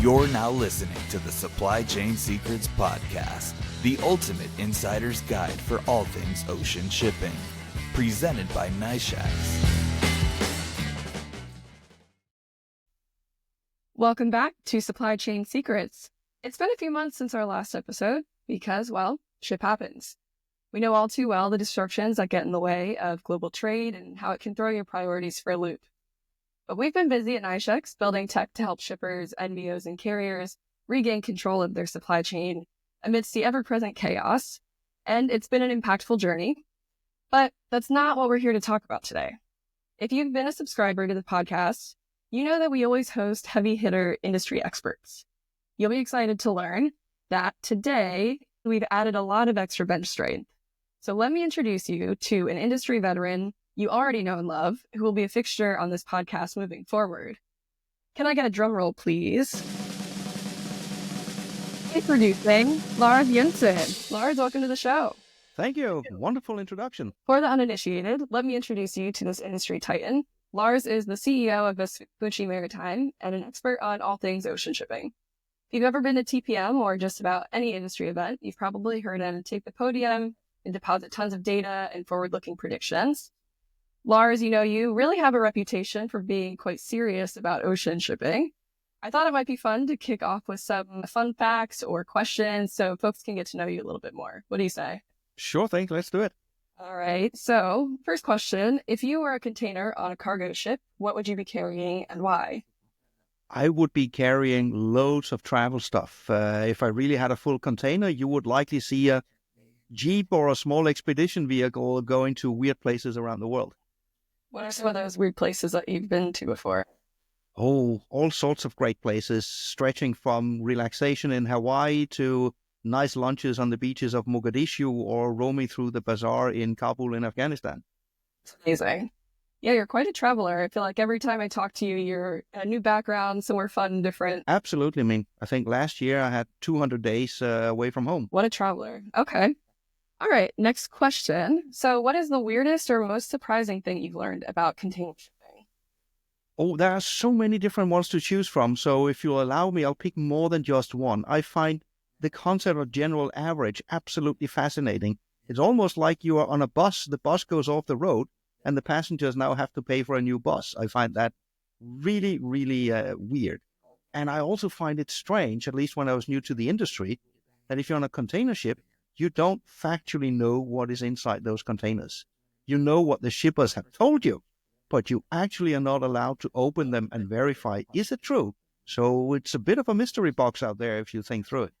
You're now listening to the Supply Chain Secrets Podcast, the ultimate insider's guide for all things ocean shipping. Presented by NYSHAX. Welcome back to Supply Chain Secrets. It's been a few months since our last episode because, well, shit happens. We know all too well the disruptions that get in the way of global trade and how it can throw your priorities for a loop. But we've been busy at NYSHAX building tech to help shippers, NVOs, and carriers regain control of their supply chain amidst the ever-present chaos, and it's been an impactful journey. But that's not what we're here to talk about today. If you've been a subscriber to the podcast, you know that we always host heavy-hitter industry experts. You'll be excited to learn that today we've added a lot of extra bench strength. So let me introduce you to an industry veteran you already know and love, who will be a fixture on this podcast moving forward. Can I get a drum roll, please? Introducing Lars Jensen. Lars, welcome to the show. Thank you. Wonderful introduction. For the uninitiated, let me introduce you to this industry titan. Lars is the CEO of Vespucci Maritime and an expert on all things ocean shipping. If you've ever been to TPM or just about any industry event, you've probably heard him take the podium and deposit tons of data and forward-looking predictions. Lars, you really have a reputation for being quite serious about ocean shipping. I thought it might be fun to kick off with some fun facts or questions so folks can get to know you a little bit more. What do you say? Sure thing. Let's do it. All right. So first question, if you were a container on a cargo ship, what would you be carrying and why? I would be carrying loads of travel stuff. If I really had a full container, you would likely see a Jeep or a small expedition vehicle going to weird places around the world. What are some of those weird places that you've been to before? Oh, all sorts of great places, stretching from relaxation in Hawaii to nice lunches on the beaches of Mogadishu or roaming through the bazaar in Kabul in Afghanistan. It's amazing. Yeah, you're quite a traveler. I feel like every time I talk to you, you're a new background, somewhere fun and different. Absolutely. I think last year I had 200 days away from home. What a traveler. Okay. All right, next question. So what is the weirdest or most surprising thing you've learned about container shipping? Oh, there are so many different ones to choose from. So if you'll allow me, I'll pick more than just one. I find the concept of general average absolutely fascinating. It's almost like you are on a bus. The bus goes off the road and the passengers now have to pay for a new bus. I find that really, really weird. And I also find it strange, at least when I was new to the industry, that if you're on a container ship, you don't factually know what is inside those containers. You know what the shippers have told you, but you actually are not allowed to open them and verify, is it true? So it's a bit of a mystery box out there if you think through it.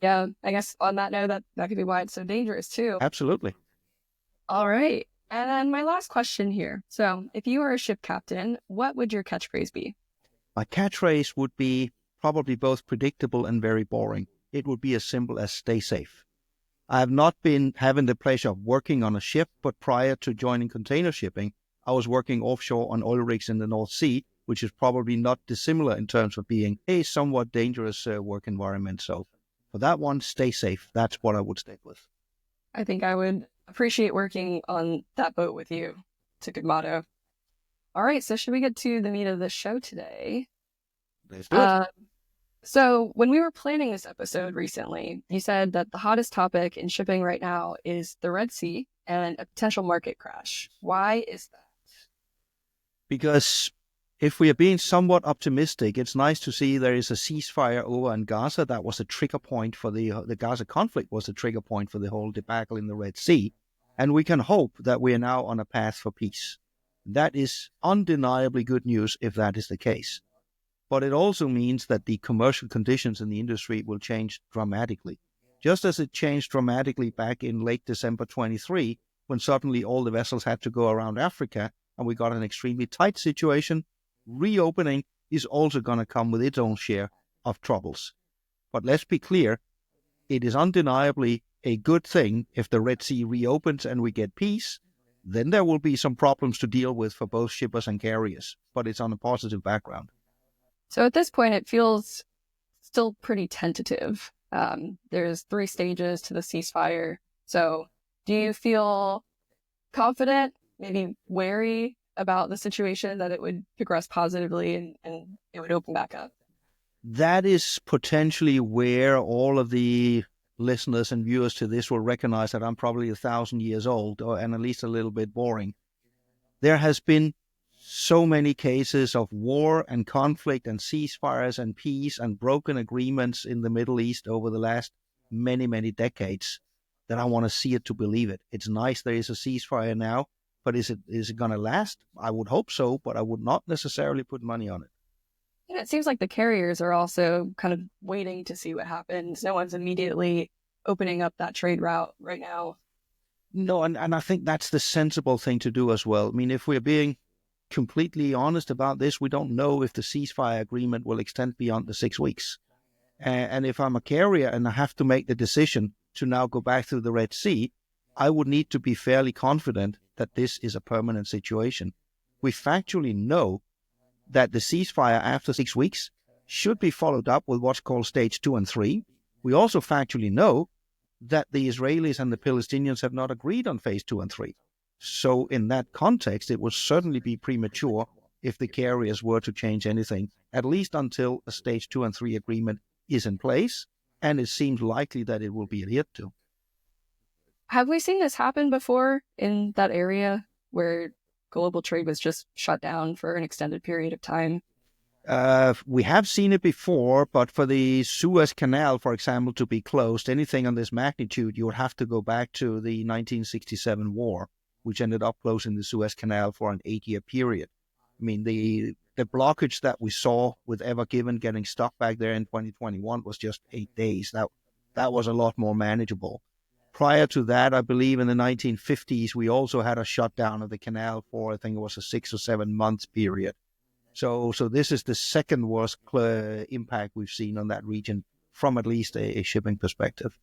Yeah, I guess on that note, that could be why it's so dangerous too. Absolutely. All right. And then my last question here. So if you were a ship captain, what would your catchphrase be? My catchphrase would be probably both predictable and very boring. It would be as simple as stay safe. I have not been having the pleasure of working on a ship, but prior to joining container shipping, I was working offshore on oil rigs in the North Sea, which is probably not dissimilar in terms of being a somewhat dangerous work environment. So for that one, stay safe. That's what I would stick with. I think I would appreciate working on that boat with you. It's a good motto. All right, so should we get to the meat of the show today? Let's do it. So when we were planning this episode recently, you said that the hottest topic in shipping right now is the Red Sea and a potential market crash. Why is that? Because if we are being somewhat optimistic, it's nice to see there is a ceasefire over in Gaza. That was a trigger point for the Gaza conflict, was a trigger point for the whole debacle in the Red Sea. And we can hope that we are now on a path for peace. That is undeniably good news if that is the case. But it also means that the commercial conditions in the industry will change dramatically. Just as it changed dramatically back in late December 23, when suddenly all the vessels had to go around Africa and we got an extremely tight situation, reopening is also going to come with its own share of troubles. But let's be clear, it is undeniably a good thing if the Red Sea reopens and we get peace. Then there will be some problems to deal with for both shippers and carriers, but it's on a positive background. So at this point, it feels still pretty tentative. There's 3 stages to the ceasefire. So do you feel confident, maybe wary about the situation that it would progress positively and it would open back up? that is potentially where all of the listeners and viewers to this will recognize that I'm probably 1,000 years old, and at least a little bit boring. There has been so many cases of war and conflict and ceasefires and peace and broken agreements in the Middle East over the last many, many decades that I want to see it to believe it. It's nice there is a ceasefire now, but is it going to last? I would hope so, but I would not necessarily put money on it. And it seems like the carriers are also kind of waiting to see what happens. No one's immediately opening up that trade route right now. No, and I think that's the sensible thing to do as well. I mean, if we're being completely honest about this, we don't know if the ceasefire agreement will extend beyond the 6 weeks. And if I'm a carrier and I have to make the decision to now go back through the Red Sea, I would need to be fairly confident that this is a permanent situation. We factually know that the ceasefire after 6 weeks should be followed up with what's called stage 2 and 3. We also factually know that the Israelis and the Palestinians have not agreed on phase 2 and 3. So in that context, it would certainly be premature if the carriers were to change anything, at least until a stage 2 and 3 agreement is in place, and it seems likely that it will be adhered to. Have we seen this happen before in that area where global trade was just shut down for an extended period of time? We have seen it before, but for the Suez Canal, for example, to be closed, anything on this magnitude, you would have to go back to the 1967 war, which ended up closing the Suez Canal for an 8-year period. I mean, the blockage that we saw with Ever Given getting stuck back there in 2021 was just 8 days. That was a lot more manageable. Prior to that, I believe in the 1950s, we also had a shutdown of the canal for, I think it was a 6 or 7 months period. So this is the second worst impact we've seen on that region from at least a shipping perspective.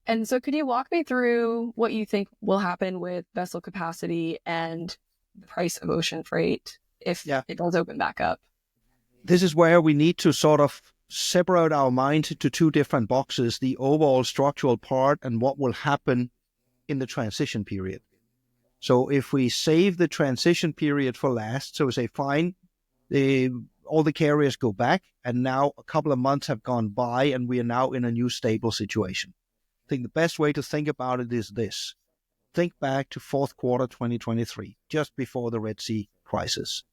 And so could you walk me through what you think will happen with vessel capacity and the price of ocean freight if it does open back up? This is where we need to sort of separate our mind into two different boxes, the overall structural part and what will happen in the transition period. So if we save the transition period for last, so we say, fine, all the carriers go back, and now a couple of months have gone by, and we are now in a new stable situation. I think the best way to think about it is this. Think back to fourth quarter 2023, just before the Red Sea crisis.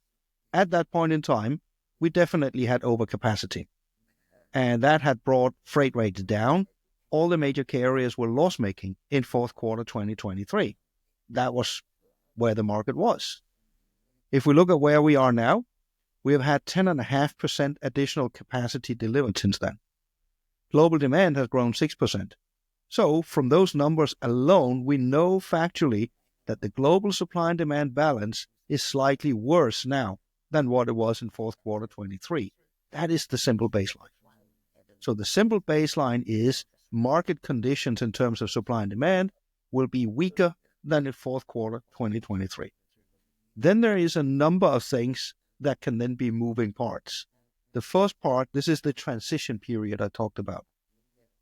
At that point in time, we definitely had overcapacity, and that had brought freight rates down. All the major carriers were loss-making in fourth quarter 2023. That was where the market was. If we look at where we are now, we have had 10.5% additional capacity delivered since then. Global demand has grown 6%. So from those numbers alone, we know factually that the global supply and demand balance is slightly worse now than what it was in fourth quarter 23. That is the simple baseline. So the simple baseline is market conditions in terms of supply and demand will be weaker than in fourth quarter 2023. Then there is a number of things that can then be moving parts. The first part, this is the transition period I talked about.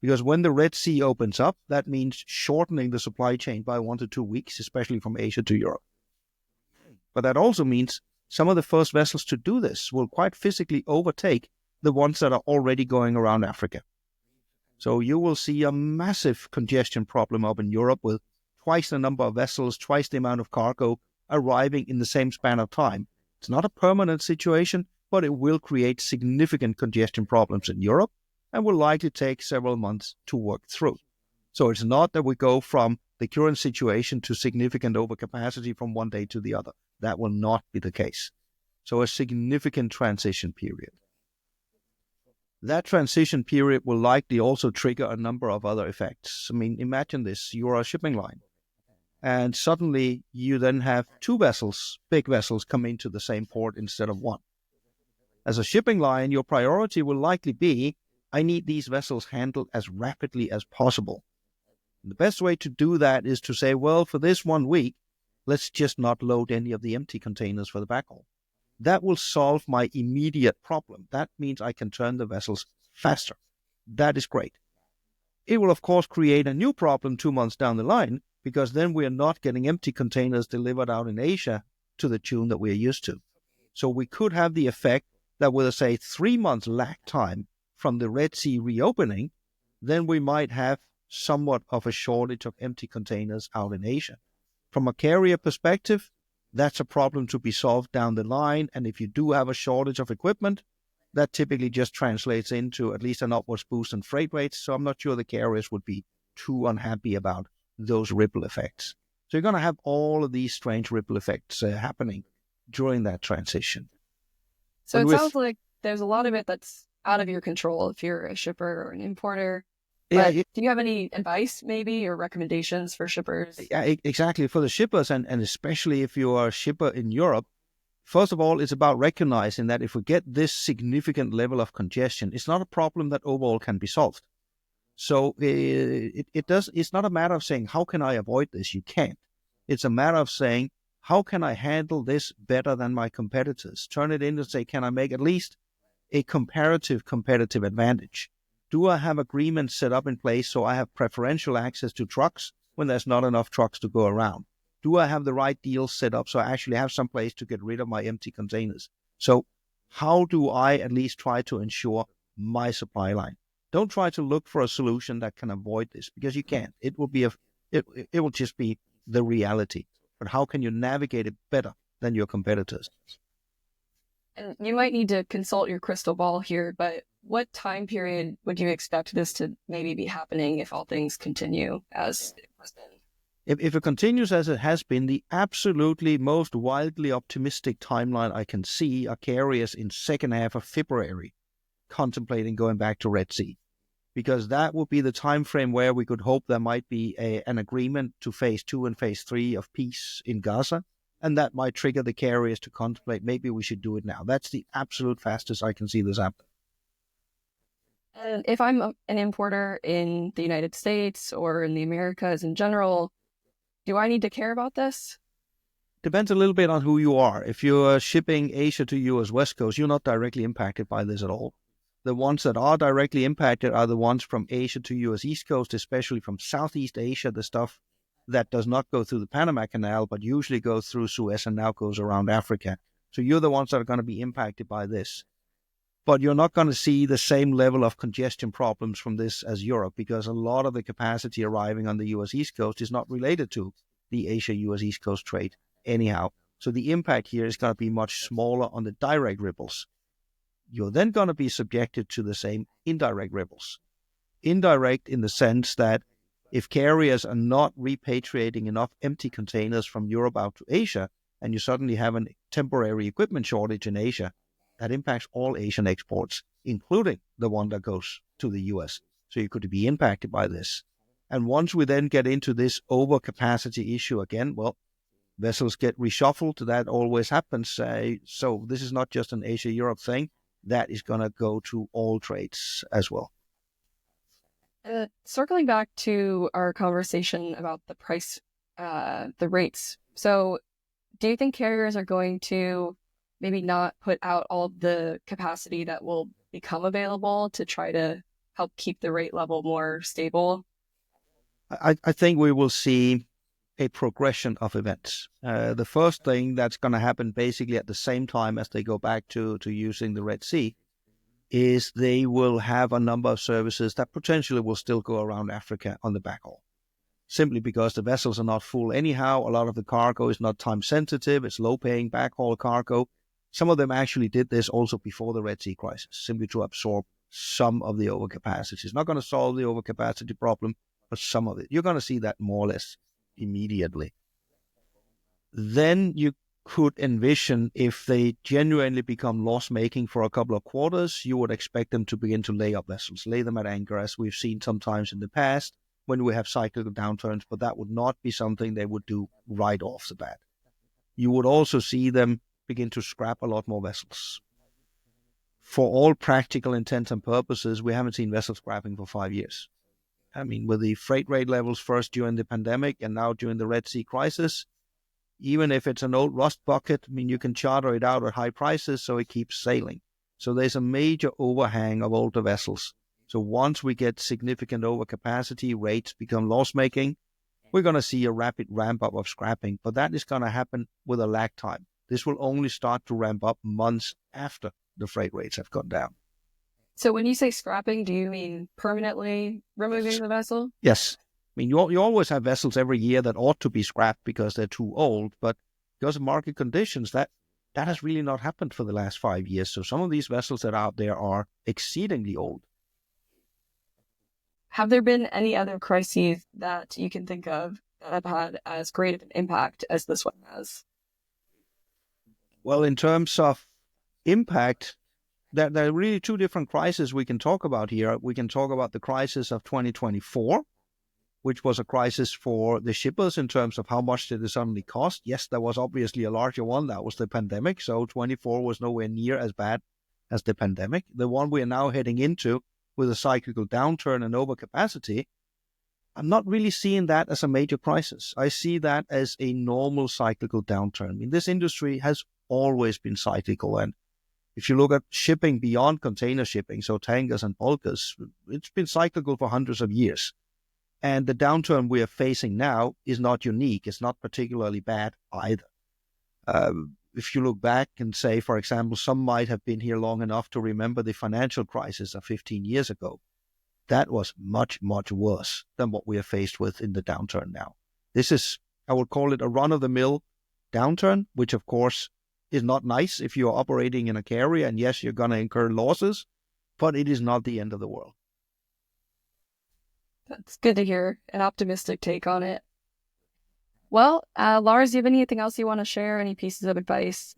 Because when the Red Sea opens up, that means shortening the supply chain by 1 to 2 weeks, especially from Asia to Europe. But that also means some of the first vessels to do this will quite physically overtake the ones that are already going around Africa. So you will see a massive congestion problem up in Europe with twice the number of vessels, twice the amount of cargo arriving in the same span of time. It's not a permanent situation, but it will create significant congestion problems in Europe and will likely take several months to work through. So it's not that we go from the current situation to significant overcapacity from one day to the other. That will not be the case. So a significant transition period. That transition period will likely also trigger a number of other effects. I mean, imagine this. You are a shipping line, and suddenly you then have 2 vessels, big vessels, come into the same port instead of 1. As a shipping line, your priority will likely be, I need these vessels handled as rapidly as possible. And the best way to do that is to say, well, for this 1 week, let's just not load any of the empty containers for the backhaul. That will solve my immediate problem. That means I can turn the vessels faster. That is great. It will, of course, create a new problem 2 months down the line, because then we are not getting empty containers delivered out in Asia to the tune that we are used to. So we could have the effect that with a, say, 3-month lag time from the Red Sea reopening, then we might have somewhat of a shortage of empty containers out in Asia. From a carrier perspective, that's a problem to be solved down the line. And if you do have a shortage of equipment, that typically just translates into at least an upwards boost in freight rates. So I'm not sure the carriers would be too unhappy about those ripple effects. So you're going to have all of these strange ripple effects happening during that transition. So it sounds like there's a lot of it that's out of your control if you're a shipper or an importer. But do you have any advice maybe or recommendations for shippers? Yeah, exactly. For the shippers, and especially if you are a shipper in Europe, first of all, it's about recognizing that if we get this significant level of congestion, it's not a problem that overall can be solved. So it's not a matter of saying, how can I avoid this? You can't. It's a matter of saying, how can I handle this better than my competitors? Turn it into say, can I make at least a competitive advantage? Do I have agreements set up in place so I have preferential access to trucks when there's not enough trucks to go around? Do I have the right deals set up so I actually have some place to get rid of my empty containers? So how do I at least try to ensure my supply line? Don't try to look for a solution that can avoid this, because you can't. It will just be the reality. But how can you navigate it better than your competitors? And you might need to consult your crystal ball here, but what time period would you expect this to maybe be happening if all things continue as it has been? If it continues as it has been, the absolutely most wildly optimistic timeline I can see are carriers in second half of February contemplating going back to Red Sea, because that would be the time frame where we could hope there might be an agreement to phase 2 and phase 3 of peace in Gaza, and that might trigger the carriers to contemplate maybe we should do it now. That's the absolute fastest I can see this happen. And if I'm an importer in the United States or in the Americas in general, do I need to care about this? Depends a little bit on who you are. If you're shipping Asia to US West Coast, you're not directly impacted by this at all. The ones that are directly impacted are the ones from Asia to US East Coast, especially from Southeast Asia, the stuff that does not go through the Panama Canal, but usually goes through Suez and now goes around Africa. So you're the ones that are going to be impacted by this. But you're not going to see the same level of congestion problems from this as Europe, because a lot of the capacity arriving on the US East Coast is not related to the Asia-US East Coast trade anyhow. So the impact here is going to be much smaller on the direct ripples. You're then going to be subjected to the same indirect ripples. Indirect in the sense that if carriers are not repatriating enough empty containers from Europe out to Asia, and you suddenly have a temporary equipment shortage in Asia, that impacts all Asian exports, including the one that goes to the US. So you could be impacted by this. And once we then get into this overcapacity issue again, well, vessels get reshuffled. That always happens. So this is not just an Asia-Europe thing. That is going to go to all trades as well. Circling back to our conversation about the price, the rates. So do you think carriers are going to maybe not put out all the capacity that will become available to try to help keep the rate level more stable? I think we will see a progression of events. The first thing that's going to happen basically at the same time as they go back to using the Red Sea is they will have a number of services that potentially will still go around Africa on the backhaul. Simply because the vessels are not full anyhow. A lot of the cargo is not time sensitive. It's low-paying backhaul cargo. Some of them actually did this also before the Red Sea crisis, simply to absorb some of the overcapacity. It's not going to solve the overcapacity problem, but some of it. You're going to see that more or less immediately. Then you could envision if they genuinely become loss-making for a couple of quarters, you would expect them to begin to lay up vessels, lay them at anchor, as we've seen sometimes in the past when we have cyclical downturns, but that would not be something they would do right off the bat. You would also see them begin to scrap a lot more vessels. For all practical intents and purposes, we haven't seen vessel scrapping for 5 years. I mean, with the freight rate levels first during the pandemic and now during the Red Sea crisis, even if it's an old rust bucket, I mean, you can charter it out at high prices so it keeps sailing. So there's a major overhang of older vessels. So once we get significant overcapacity, rates become loss-making, we're going to see a rapid ramp-up of scrapping, but that is going to happen with a lag time. This will only start to ramp up months after the freight rates have gone down. So when you say scrapping, do you mean permanently removing the vessel? Yes. I mean, you always have vessels every year that ought to be scrapped because they're too old, but because of market conditions, that has really not happened for the last 5 years. So some of these vessels that are out there are exceedingly old. Have there been any other crises that you can think of that have had as great of an impact as this one has? Well, in terms of impact, there are really two different crises we can talk about here. We can talk about the crisis of 2024, which was a crisis for the shippers in terms of how much did it suddenly cost. Yes, there was obviously a larger one. That was the pandemic. So 24 was nowhere near as bad as the pandemic. The one we are now heading into with a cyclical downturn and overcapacity, I'm not really seeing that as a major crisis. I see that as a normal cyclical downturn. I mean, this industry has always been cyclical. And if you look at shipping beyond container shipping, so tankers and bulkers, it's been cyclical for hundreds of years. And the downturn we are facing now is not unique. It's not particularly bad either. If you look back and say, for example, some might have been here long enough to remember the financial crisis of 15 years ago. That was much, much worse than what we are faced with in the downturn now. This is, I would call it a run-of-the-mill downturn, which of course is not nice if you're operating in a carrier, and yes, you're going to incur losses, but it is not the end of the world. That's good to hear. An optimistic take on it. Well, Lars, do you have anything else you want to share? Any pieces of advice?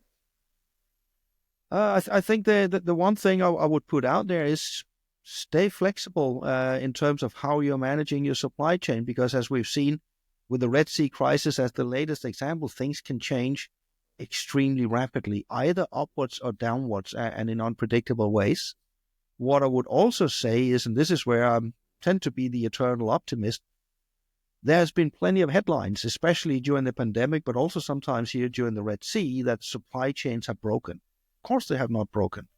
I think the one thing I would put out there is stay flexible in terms of how you're managing your supply chain, because as we've seen with the Red Sea crisis as the latest example, things can change extremely rapidly, either upwards or downwards, and in unpredictable ways. What I would also say is, and this is where I tend to be the eternal optimist, there's been plenty of headlines, especially during the pandemic, but also sometimes here during the Red Sea, that supply chains have broken. Of course they have not broken.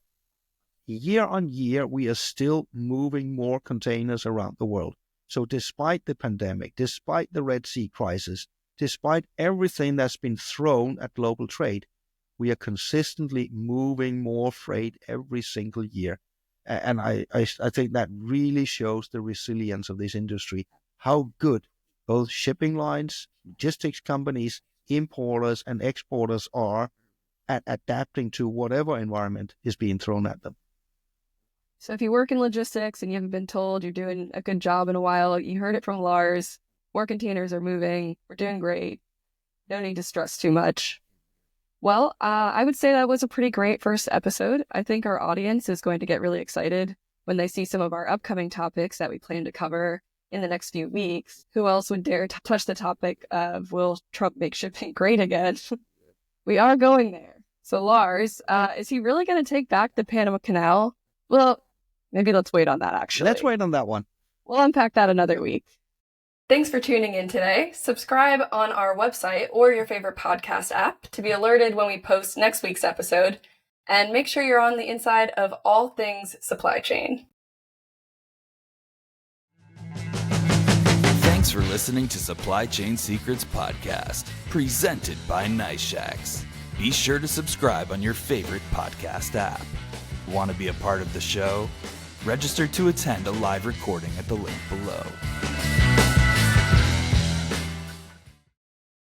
Year on year, we are still moving more containers around the world. So despite the pandemic, despite the Red Sea crisis, despite everything that's been thrown at global trade, we are consistently moving more freight every single year. And I think that really shows the resilience of this industry, how good both shipping lines, logistics companies, importers and exporters are at adapting to whatever environment is being thrown at them. So if you work in logistics and you haven't been told you're doing a good job in a while, you heard it from Lars, more containers are moving, we're doing great, no need to stress too much. Well, I would say that was a pretty great first episode. I think our audience is going to get really excited when they see some of our upcoming topics that we plan to cover in the next few weeks. Who else would dare touch the topic of will Trump make shipping great again? We are going there. So Lars, is he really going to take back the Panama Canal? Well, maybe let's wait on that, actually. Let's wait on that one. We'll unpack that another week. Thanks for tuning in today. Subscribe on our website or your favorite podcast app to be alerted when we post next week's episode. And make sure you're on the inside of all things supply chain. Thanks for listening to Supply Chain Secrets Podcast, presented by Nice Shacks. Be sure to subscribe on your favorite podcast app. Want to be a part of the show? Register to attend a live recording at the link below.